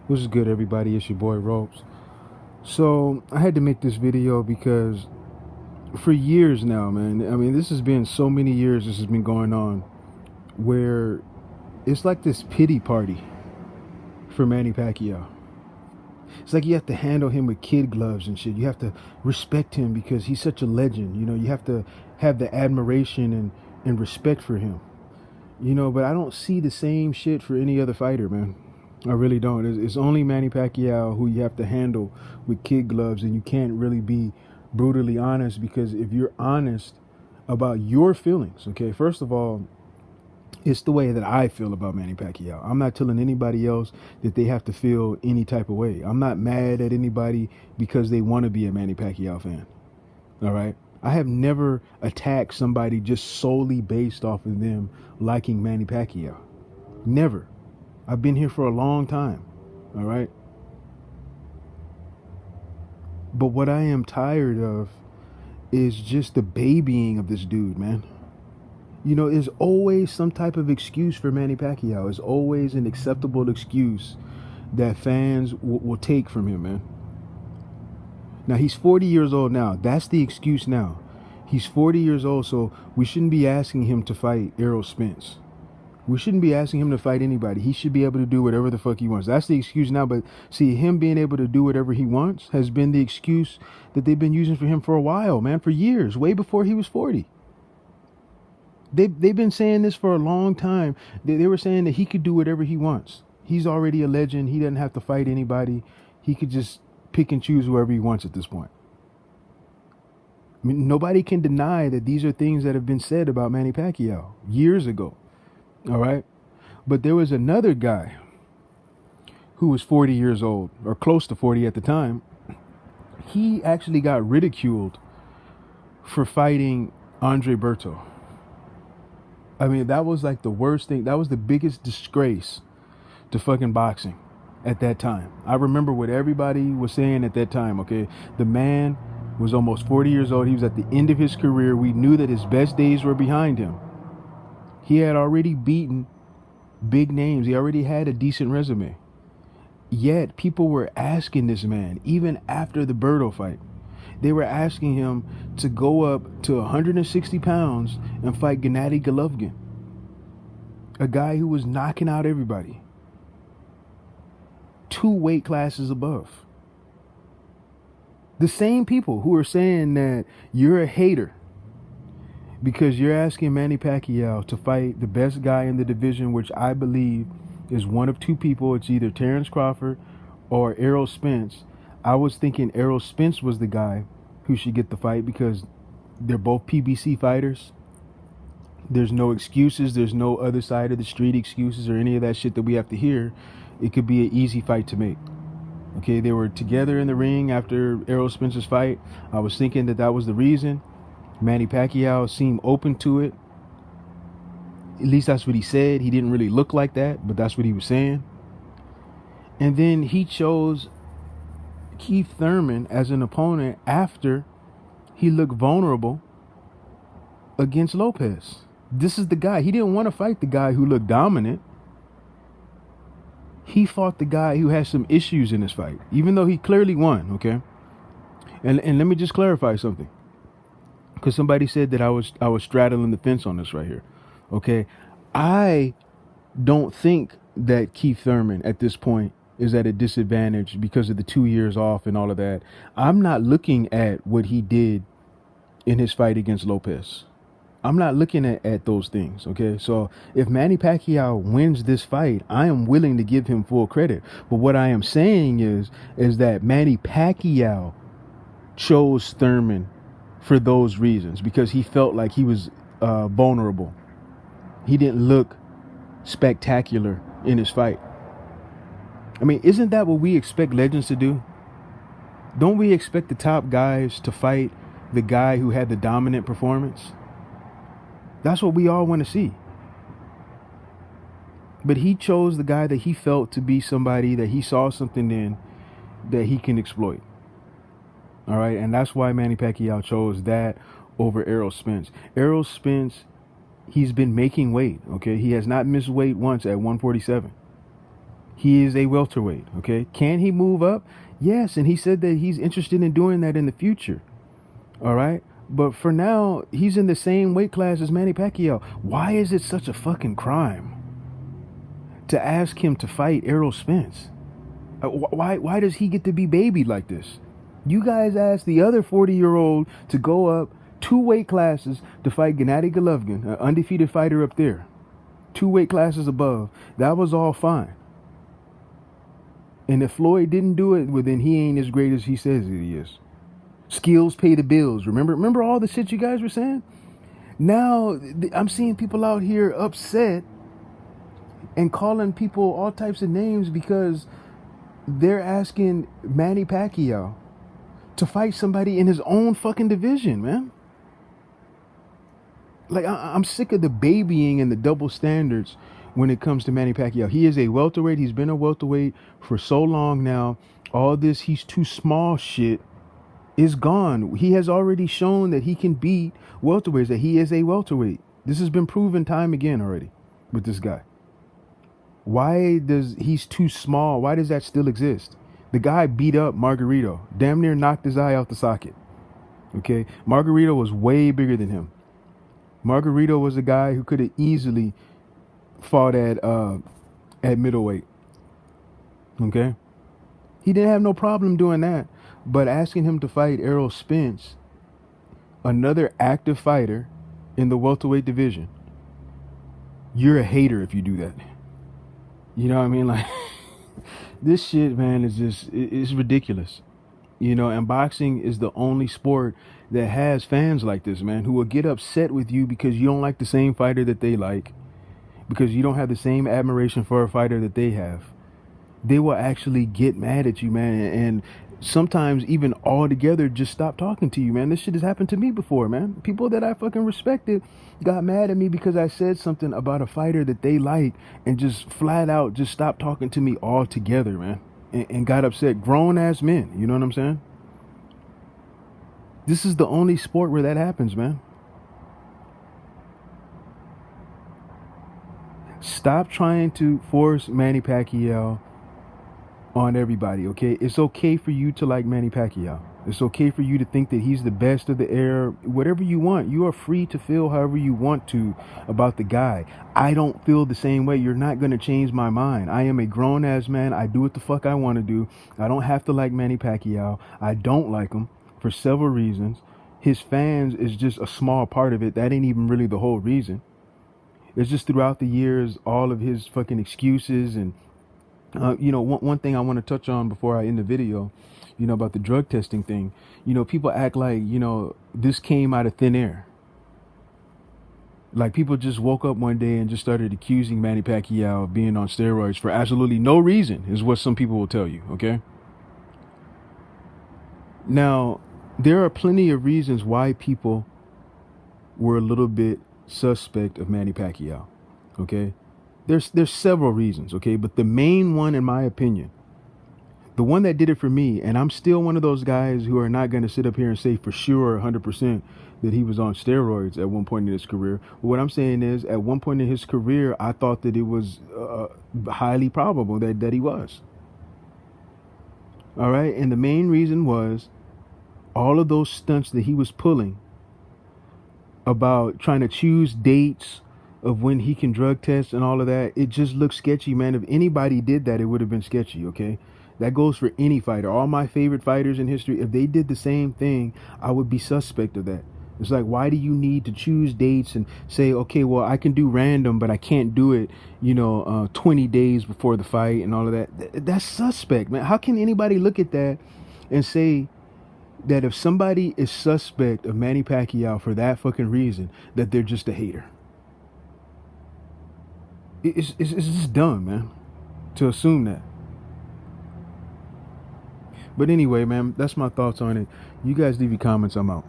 What's good, everybody? It's your boy Ropes. So I had to make this video because for years now, man, I mean, this has been so many years this has been going on where it's like this pity party for Manny Pacquiao. It's like you have to handle him with kid gloves and shit. You have to respect him because he's such a legend. You know, you have to have the admiration and respect for him. You know, but I don't see the same shit for any other fighter, man. I really don't. It's only Manny Pacquiao who you have to handle with kid gloves, and you can't really be brutally honest because if you're honest about your feelings, okay, first of all, it's the way that I feel about Manny Pacquiao. I'm not telling anybody else that they have to feel any type of way. I'm not mad at anybody because they want to be a Manny Pacquiao fan. All right. I have never attacked somebody just solely based off of them liking Manny Pacquiao. Never. I've been here for a long time. All right. But what I am tired of is just the babying of this dude, man. You know, there's always some type of excuse for Manny Pacquiao. There's always an acceptable excuse that fans will take from him, man. Now, he's 40 years old now. That's the excuse now. He's 40 years old, so we shouldn't be asking him to fight Errol Spence. We shouldn't be asking him to fight anybody. He should be able to do whatever the fuck he wants. That's the excuse now. But see, him being able to do whatever he wants has been the excuse that they've been using for him for a while, man, for years, way before he was 40. They've been saying this for a long time. They were saying that he could do whatever he wants. He's already a legend. He doesn't have to fight anybody. He could just pick and choose whoever he wants at this point. I mean, nobody can deny that these are things that have been said about Manny Pacquiao years ago. All right. But there was another guy who was 40 years old or close to 40 at the time. He actually got ridiculed for fighting Andre Berto. I mean, that was like the worst thing. That was the biggest disgrace to fucking boxing at that time. I remember what everybody was saying at that time, okay? The man was almost 40 years old. He was at the end of his career. We knew that his best days were behind him. He had already beaten big names. He already had a decent resume. Yet people were asking this man, even after the Berto fight, they were asking him to go up to 160 pounds and fight Gennady Golovkin, a guy who was knocking out everybody 2 weight classes above. The same people who are saying that you're a hater because you're asking Manny Pacquiao to fight the best guy in the division, which I believe is one of 2 people. It's either Terrence Crawford or Errol Spence. I was thinking Errol Spence was the guy who should get the fight because they're both PBC fighters. There's no excuses. There's no other side of the street excuses or any of that shit that we have to hear. It could be an easy fight to make. Okay, they were together in the ring after Errol Spence's fight. I was thinking that was the reason. Manny Pacquiao seemed open to it. At least that's what he said. He didn't really look like that, but that's what he was saying. And then he chose Keith Thurman as an opponent after he looked vulnerable against Lopez. This is the guy. He didn't want to fight the guy who looked dominant. He fought the guy who had some issues in this fight, even though he clearly won, okay? And let me just clarify something. Because somebody said that I was straddling the fence on this right here. Okay? I don't think that Keith Thurman at this point is at a disadvantage because of the 2 years off and all of that. I'm not looking at what he did in his fight against Lopez. I'm not looking at those things, okay? So if Manny Pacquiao wins this fight, I am willing to give him full credit. But what I am saying is that Manny Pacquiao chose Thurman for those reasons because he felt like he was vulnerable. He didn't look spectacular in his fight. I mean, isn't that what we expect legends to do? Don't we expect the top guys to fight the guy who had the dominant performance? That's what we all want to see. But he chose the guy that he felt to be somebody that he saw something in that he can exploit. All right, and that's why Manny Pacquiao chose that over Errol Spence. Errol Spence, he's been making weight, okay? He has not missed weight once at 147. He is a welterweight, okay? Can he move up? Yes, and he said that he's interested in doing that in the future. All right? But for now, he's in the same weight class as Manny Pacquiao. Why is it such a fucking crime to ask him to fight Errol Spence? Why does he get to be babied like this? You guys asked the other 40-year-old to go up 2 weight classes to fight Gennady Golovkin, an undefeated fighter up there. 2 weight classes above. That was all fine. And if Floyd didn't do it, well, then he ain't as great as he says he is. Skills pay the bills. Remember all the shit you guys were saying? Now I'm seeing people out here upset and calling people all types of names because they're asking Manny Pacquiao to fight somebody in his own fucking division, man. Like, I'm sick of the babying and the double standards when it comes to Manny Pacquiao. He is a welterweight. He's been a welterweight for so long now. All this he's too small shit is gone. He has already shown that he can beat welterweights, that he is a welterweight. This has been proven time again already with this guy. Why does he's too small? Why does that still exist? The guy beat up Margarito, damn near knocked his eye out the socket. Okay, Margarito was way bigger than him. Margarito was a guy who could have easily fought at middleweight. Okay, he didn't have no problem doing that. But asking him to fight Errol Spence, another active fighter in the welterweight division, you're a hater if you do that. You know what I mean? Like, this shit, man, is just, it's ridiculous. You know, and boxing is the only sport that has fans like this, man, who will get upset with you because you don't like the same fighter that they like, because you don't have the same admiration for a fighter that they have. They will actually get mad at you, man, and sometimes even altogether just stop talking to you, man. This shit has happened to me before, man. People that I fucking respected got mad at me because I said something about a fighter that they like and just flat out just stopped talking to me altogether, man, and got upset. Grown ass men, you know what I'm saying? This is the only sport where that happens, man. Stop trying to force Manny Pacquiao on everybody, okay? It's okay for you to like Manny Pacquiao. It's okay for you to think that he's the best of the era. Whatever you want, you are free to feel however you want to about the guy. I don't feel the same way. You're not going to change my mind. I am a grown-ass man. I do what the fuck I want to do. I don't have to like Manny Pacquiao. I don't like him for several reasons. His fans is just a small part of it. That ain't even really the whole reason. It's just throughout the years, all of his fucking excuses and you know, one thing I want to touch on before I end the video, you know, about the drug testing thing. You know, people act like, you know, this came out of thin air. Like, people just woke up one day and just started accusing Manny Pacquiao of being on steroids for absolutely no reason, is what some people will tell you, okay? Now, there are plenty of reasons why people were a little bit suspect of Manny Pacquiao, okay? There's several reasons, okay? But the main one, in my opinion, the one that did it for me, and I'm still one of those guys who are not going to sit up here and say for sure 100% that he was on steroids at one point in his career. But what I'm saying is, at one point in his career, I thought that it was highly probable that he was. All right? And the main reason was all of those stunts that he was pulling about trying to choose dates of when he can drug test and all of that, it just looks sketchy, man. If anybody did that, it would have been sketchy, okay? That goes for any fighter. All my favorite fighters in history, if they did the same thing, I would be suspect of that. It's like, why do you need to choose dates and say, okay, well, I can do random, but I can't do it, 20 days before the fight and all of that? That's suspect, man. How can anybody look at that and say that if somebody is suspect of Manny Pacquiao for that fucking reason, that they're just a hater? It's just dumb, man, to assume that. But anyway, man, that's my thoughts on it. You guys leave your comments. I'm out.